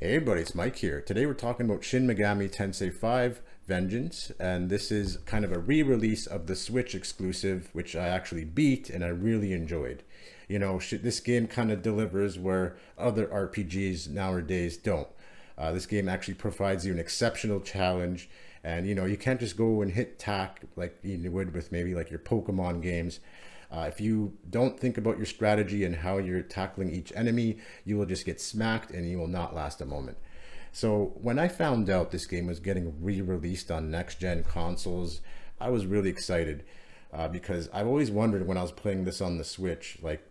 Hey everybody, it's Mike here. Today we're talking about Shin Megami Tensei V Vengeance, and this is kind of a re-release of the Switch exclusive, which I actually beat and I really enjoyed. This game kind of delivers where other RPGs nowadays don't. This game actually provides you an exceptional challenge, and you can't just go and hit tack like you would with maybe like your Pokemon games. If you don't think about your strategy and how you're tackling each enemy, you will just get smacked and you will not last a moment. So when I found out this game was getting re-released on next-gen consoles, I was really excited because I've always wondered when I was playing this on the Switch, like,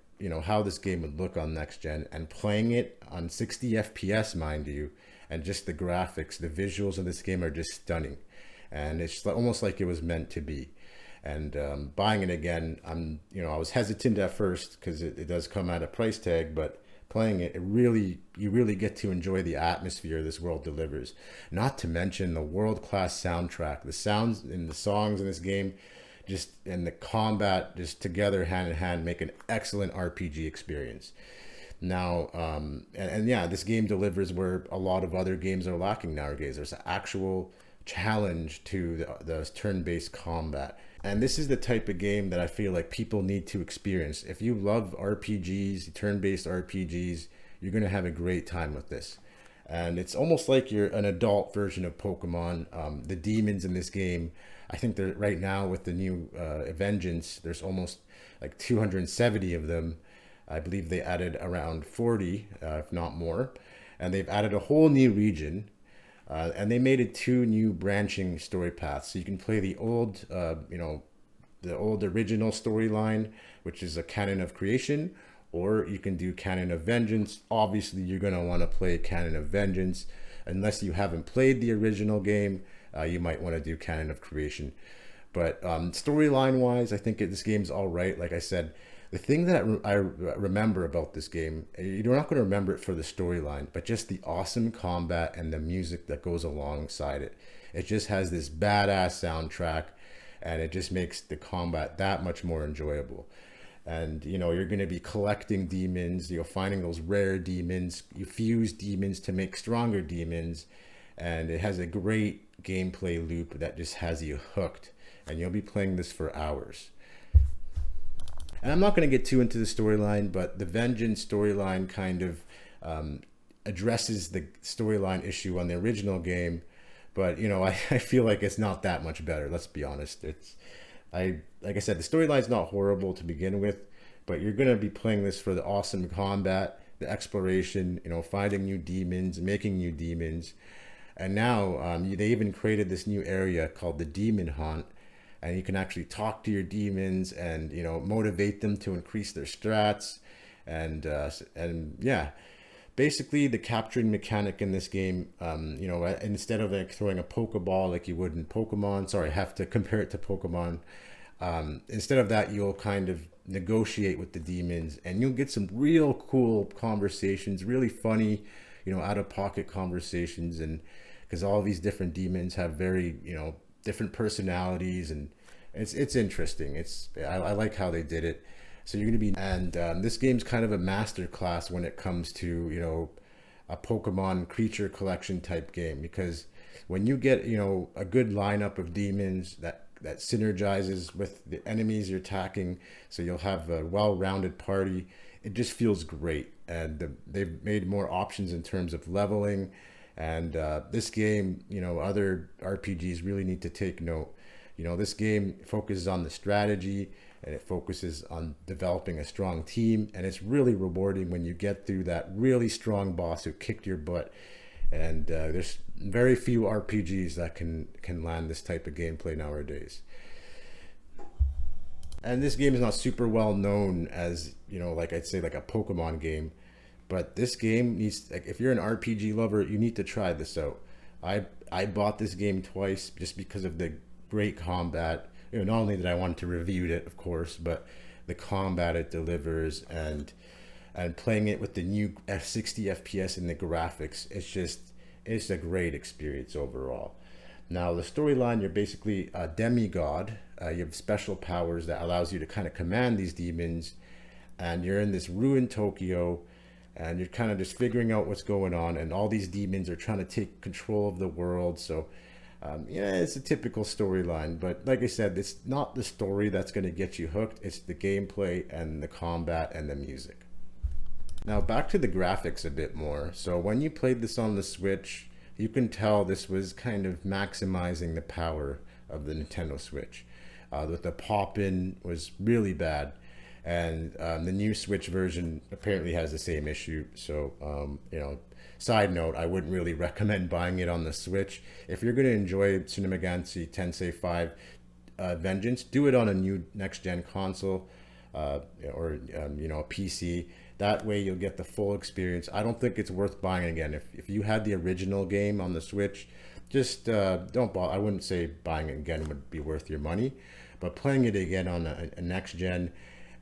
how this game would look on next gen, and playing it on 60 FPS, mind you, and just the graphics, the visuals of this game are just stunning. And it's almost like it was meant to be. And buying it again, I was hesitant at first because it does come at a price tag, but playing it, you really get to enjoy the atmosphere this world delivers. Not to mention the world-class soundtrack, the sounds and the songs in this game, just and the combat, just together hand in hand, make an excellent RPG experience. Now, and yeah, this game delivers where a lot of other games are lacking nowadays. There's an actual challenge to the turn-based combat. And this is the type of game that I feel like people need to experience. If you love RPGs, turn-based RPGs, you're going to have a great time with this. And it's almost like you're an adult version of Pokemon. The demons in this game, I think they're right now with the new Vengeance, there's almost like 270 of them. I believe they added around 40, if not more. And they've added a whole new region. And they made it two new branching story paths. So you can play the old, the old original storyline, which is a canon of creation, or you can do canon of vengeance. Obviously, you're going to want to play canon of vengeance. Unless you haven't played the original game, you might want to do canon of creation. But storyline wise, I think this game's all right. Like I said, the thing that I remember about this game, you're not going to remember it for the storyline, but just the awesome combat and the music that goes alongside it. It just has this badass soundtrack, and it just makes the combat that much more enjoyable. And you're going to be collecting demons, finding those rare demons. You fuse demons to make stronger demons, and it has a great gameplay loop that just has you hooked. And you'll be playing this for hours. And I'm not going to get too into the storyline, but the Vengeance storyline kind of addresses the storyline issue on the original game. But I feel like it's not that much better. Let's be honest. Like I said, the storyline's not horrible to begin with, but you're going to be playing this for the awesome combat, the exploration, finding new demons, making new demons. And now they even created this new area called the Demon Haunt, and you can actually talk to your demons and motivate them to increase their strats, and yeah, basically the capturing mechanic in this game, instead of like throwing a Pokeball like you would in Pokemon, sorry, I have to compare it to Pokemon. Instead of that, you'll kind of negotiate with the demons, and you'll get some real cool conversations, really funny, out of pocket conversations, and because all these different demons have very different personalities, and it's interesting. I like how they did it. So you're going to be, and this game's kind of a master class when it comes to a Pokemon creature collection type game, because when you get a good lineup of demons that synergizes with the enemies you're attacking, so you'll have a well-rounded party. It just feels great, and they've made more options in terms of leveling. And this game, other RPGs really need to take note. This game focuses on the strategy, and it focuses on developing a strong team. And it's really rewarding when you get through that really strong boss who kicked your butt. And there's very few RPGs that can land this type of gameplay nowadays. And this game is not super well known as, like I'd say like a Pokemon game. But this game needs, like, if you're an RPG lover, you need to try this out. I bought this game twice just because of the great combat. Not only did I want to review it, of course, but the combat it delivers, and playing it with the new 60 FPS and the graphics, it's a great experience overall. Now, the storyline, you're basically a demigod. You have special powers that allows you to kind of command these demons, and you're in this ruined Tokyo. and you're kind of just figuring out what's going on, and all these demons are trying to take control of the world. So yeah, it's a typical storyline, but like I said, it's not the story that's going to get you hooked. It's the gameplay and the combat and the music. Now back to the graphics a bit more. So when you played this on the Switch, you can tell this was kind of maximizing the power of the Nintendo Switch. The pop-in was really bad, and the new Switch version apparently has the same issue. So you know, side note, I wouldn't really recommend buying it on the Switch. If you're going to enjoy Shin Megami Tensei V Vengeance, do it on a new next-gen console or you know, a PC. That way you'll get the full experience. I don't think it's worth buying again. If you had the original game on the Switch, just don't bother. I wouldn't say buying it again would be worth your money, but playing it again on a next-gen.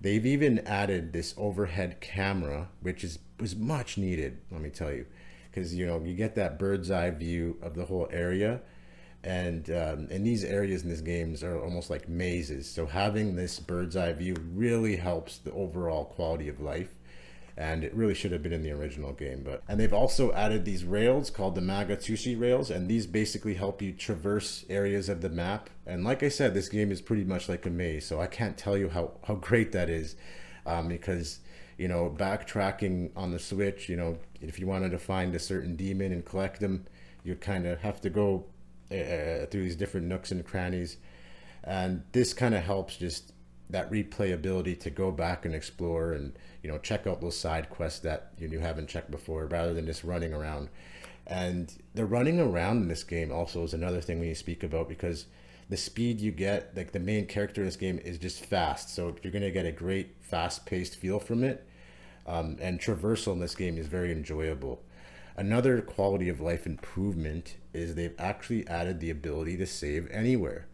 They've even added this overhead camera, which was much needed, let me tell you, because you know, you get that bird's eye view of the whole area, and these areas in these games are almost like mazes. So having this bird's eye view really helps the overall quality of life, and it really should have been in the original game. And they've also added these rails called the Magatsushi rails, and these basically help you traverse areas of the map. And like I said, this game is pretty much like a maze, so I can't tell you how great that is, because you know, backtracking on the Switch, you know, if you wanted to find a certain demon and collect them, you kind of have to go through these different nooks and crannies, and this kind of helps just that replayability to go back and explore and, you know, check out those side quests that you haven't checked before, rather than just running around. And the running around in this game also is another thing we need to speak about, because the speed you get, like the main character in this game is just fast, so you're going to get a great fast-paced feel from it, and traversal in this game is very enjoyable. Another quality of life improvement is they've actually added the ability to save anywhere.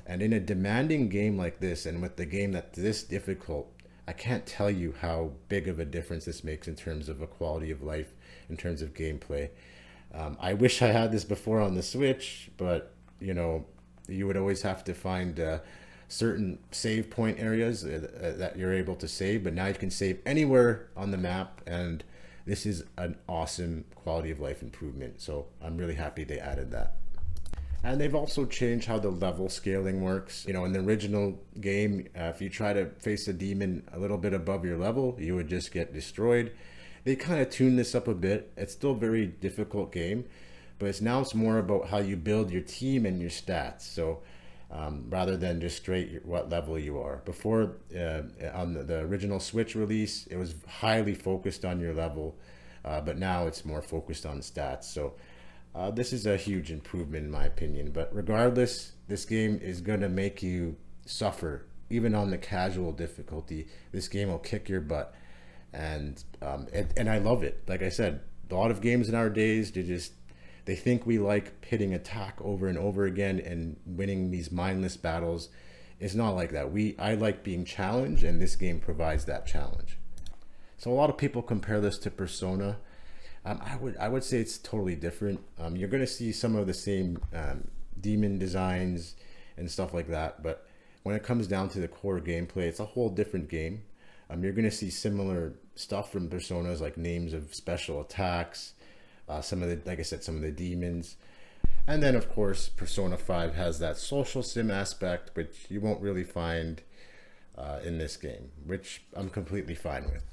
And in a demanding game like this, and with the game that's this difficult, I can't tell you how big of a difference this makes in terms of a quality of life, in terms of gameplay. I wish I had this before on the Switch, but you know, you would always have to find certain save point areas that you're able to save, but now you can save anywhere on the map, and this is an awesome quality of life improvement. So I'm really happy they added that. And they've also changed how the level scaling works. You know, in the original game, if you try to face a demon a little bit above your level, you would just get destroyed. They kind of tuned this up a bit. It's still a very difficult game, but it's more about how you build your team and your stats. So rather than just straight what level you are. Before, on the original Switch release, it was highly focused on your level, but now it's more focused on stats. So this is a huge improvement in my opinion, but regardless, this game is going to make you suffer. Even on the casual difficulty, this game will kick your butt, and I love it. Like I said, a lot of games nowadays, they think we like hitting attack over and over again and winning these mindless battles. It's not like that. I like being challenged, and this game provides that challenge. So a lot of people compare this to Persona. I would say it's totally different. You're going to see some of the same demon designs and stuff like that, but when it comes down to the core gameplay, it's a whole different game. You're going to see similar stuff from Personas, like names of special attacks, some of the demons, and then of course Persona 5 has that social sim aspect, which you won't really find in this game, which I'm completely fine with.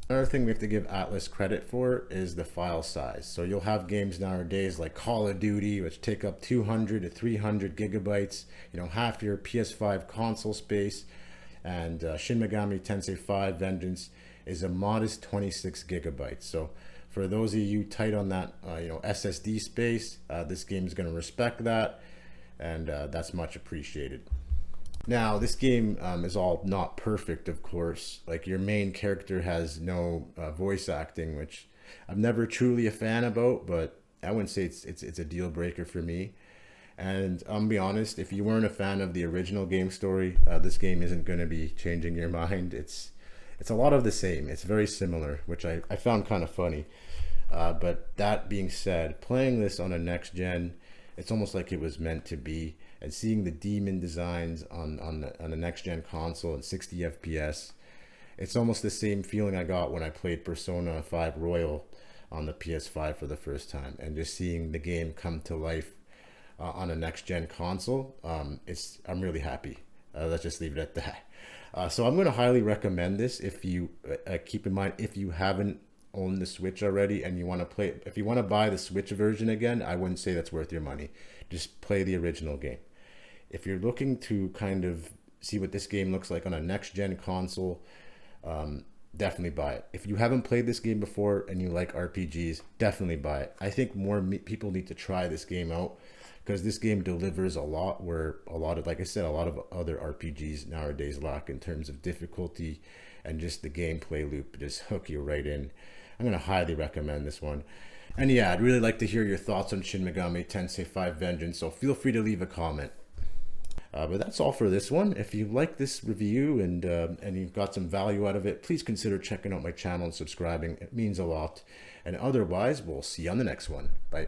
Another thing we have to give Atlus credit for is the file size. So you'll have games nowadays like Call of Duty, which take up 200 to 300 gigabytes, you know, half your PS5 console space, and Shin Megami Tensei V Vengeance is a modest 26 gigabytes. So for those of you tight on that SSD space, this game is going to respect that, and that's much appreciated. Now, this game is all not perfect, of course. Like, your main character has no voice acting, which I'm never truly a fan about, but I wouldn't say it's a deal breaker for me. And I'll be honest, if you weren't a fan of the original game story, this game isn't going to be changing your mind. It's a lot of the same. It's very similar, which I found kind of funny. But that being said, playing this on a next gen, it's almost like it was meant to be. And seeing the demon designs on the next gen console at 60 FPS, It's almost the same feeling I got when I played Persona 5 Royal on the PS5 for the first time, and just seeing the game come to life on a next gen console. I'm really happy. Let's just leave it at that. So I'm going to highly recommend this. If you keep in mind, if you haven't owned the Switch already and you want to play, if you want to buy the Switch version again, I wouldn't say that's worth your money. Just play the original game. If you're looking to kind of see what this game looks like on a next gen console, definitely buy it. If you haven't played this game before and you like RPGs, definitely buy it. I think more people need to try this game out, because this game delivers a lot where a lot of, like I said, a lot of other RPGs nowadays lack in terms of difficulty, and just the gameplay loop just hook you right in. I'm going to highly recommend this one. And yeah, I'd really like to hear your thoughts on Shin Megami Tensei V Vengeance, so feel free to leave a comment. But that's all for this one. If you like this review and you've got some value out of it, please consider checking out my channel and subscribing. It means a lot. And otherwise, we'll see you on the next one. Bye.